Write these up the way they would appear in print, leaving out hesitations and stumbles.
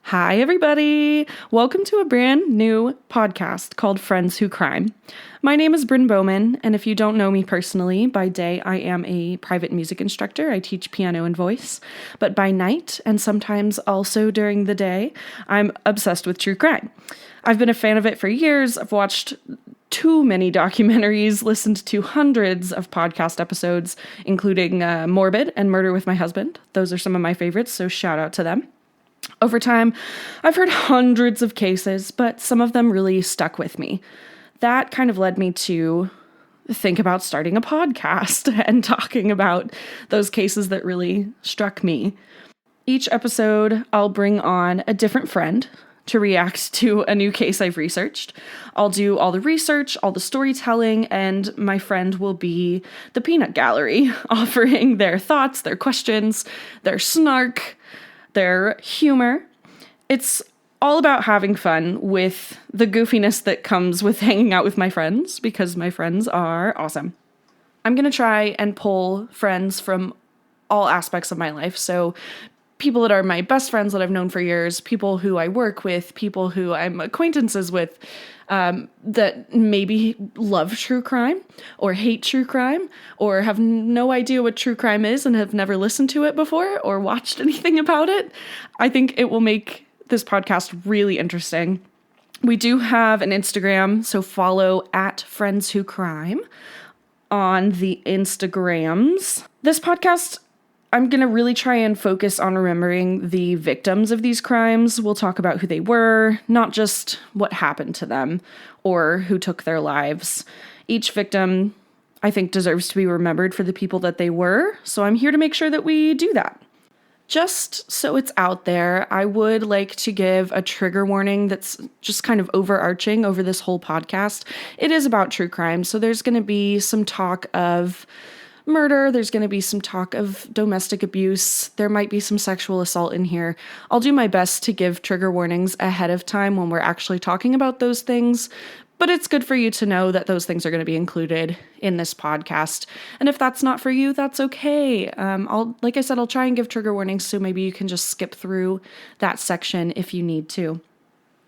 Hi, everybody. Welcome to a brand new podcast called Friends Who Crime. My name is Bryn Bowman, and if you don't know me personally, by day I am a private music instructor. I teach piano and voice, but by night, and sometimes also during the day, I'm obsessed with true crime. I've been a fan of it for years. I've watched too many documentaries, listened to hundreds of podcast episodes, including Morbid and Murder with My Husband. Those are some of my favorites, so shout out to them. Over time, I've heard hundreds of cases, but some of them really stuck with me. That kind of led me to think about starting a podcast and talking about those cases that really struck me. Each episode, I'll bring on a different friend to react to a new case I've researched. I'll do all the research, all the storytelling, and my friend will be the peanut gallery, offering their thoughts, their questions, their snark, their humor. It's all about having fun with the goofiness that comes with hanging out with my friends, because my friends are awesome. I'm going to try and pull friends from all aspects of my life. So people that are my best friends that I've known for years, people who I work with, people who I'm acquaintances with, that maybe love true crime or hate true crime or have no idea what true crime is and have never listened to it before or watched anything about it. I think it will make this podcast really interesting. We do have an Instagram, so follow at Friends Who Crime on the Instagrams. This podcast, I'm going to really try and focus on remembering the victims of these crimes. We'll talk about who they were, not just what happened to them or who took their lives. Each victim, I think, deserves to be remembered for the people that they were, so I'm here to make sure that we do that. Just so it's out there, I would like to give a trigger warning that's just kind of overarching over this whole podcast. It is about true crime, so there's going to be some talk of murder, there's going to be some talk of domestic abuse, there might be some sexual assault in here. I'll do my best to give trigger warnings ahead of time when we're actually talking about those things, but it's good for you to know that those things are going to be included in this podcast. And if that's not for you, that's okay. Like I said, I'll try and give trigger warnings, so maybe you can just skip through that section if you need to.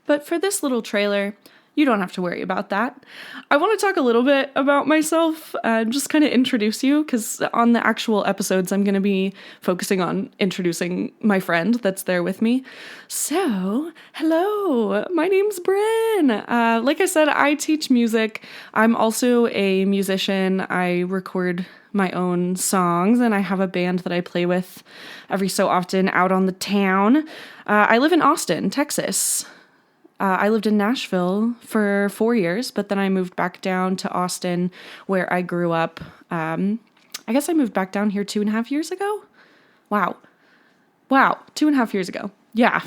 But for this little trailer, you don't have to worry about that. I want to talk a little bit about myself, just kind of introduce you, because on the actual episodes, I'm going to be focusing on introducing my friend that's there with me. So, hello, my name's Bryn. Like I said, I teach music. I'm also a musician. I record my own songs, and I have a band that I play with every so often out on the town. I live in Austin, Texas. I lived in Nashville for 4 years, but then I moved back down to Austin where I grew up. I guess I moved back down here 2.5 years ago. Wow. 2.5 years ago. Yeah.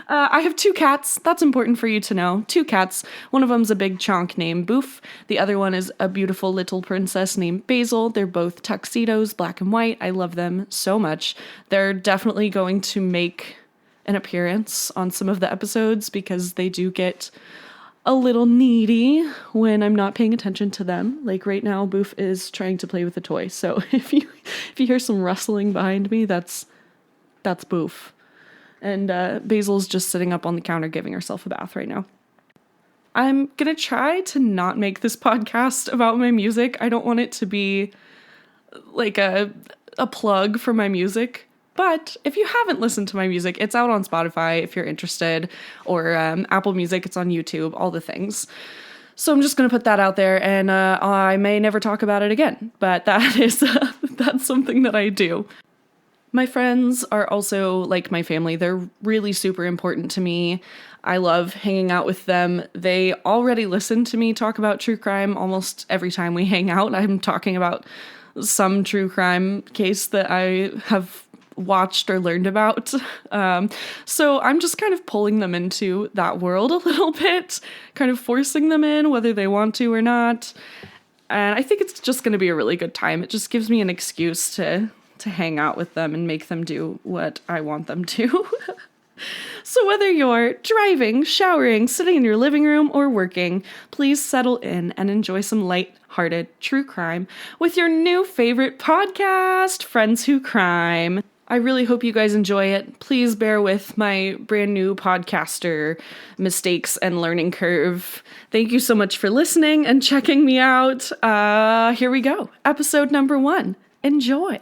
I have 2 cats. That's important for you to know. 2 cats. One of them's a big chonk named Boof. The other one is a beautiful little princess named Basil. They're both tuxedos, black and white. I love them so much. They're definitely going to make an appearance on some of the episodes because they do get a little needy when I'm not paying attention to them. Like right now, Boof is trying to play with a toy. So if you hear some rustling behind me, that's Boof. And Basil's just sitting up on the counter giving herself a bath right now. I'm gonna try to not make this podcast about my music. I don't want it to be like a plug for my music. But if you haven't listened to my music, it's out on Spotify if you're interested, or Apple Music, it's on YouTube, all the things. So I'm just going to put that out there, and I may never talk about it again, but that is that's something that I do. My friends are also like my family. They're really super important to me. I love hanging out with them. They already listen to me talk about true crime almost every time we hang out. I'm talking about some true crime case that I have watched or learned about. So I'm just kind of pulling them into that world a little bit, kind of forcing them in whether they want to or not. And I think it's just going to be a really good time. It just gives me an excuse to hang out with them and make them do what I want them to. So whether you're driving, showering, sitting in your living room, or working, please settle in and enjoy some light-hearted true crime with your new favorite podcast, Friends Who Crime. I really hope you guys enjoy it. Please bear with my brand new podcaster mistakes and learning curve. Thank you so much for listening and checking me out. Here we go. Episode number 1. Enjoy.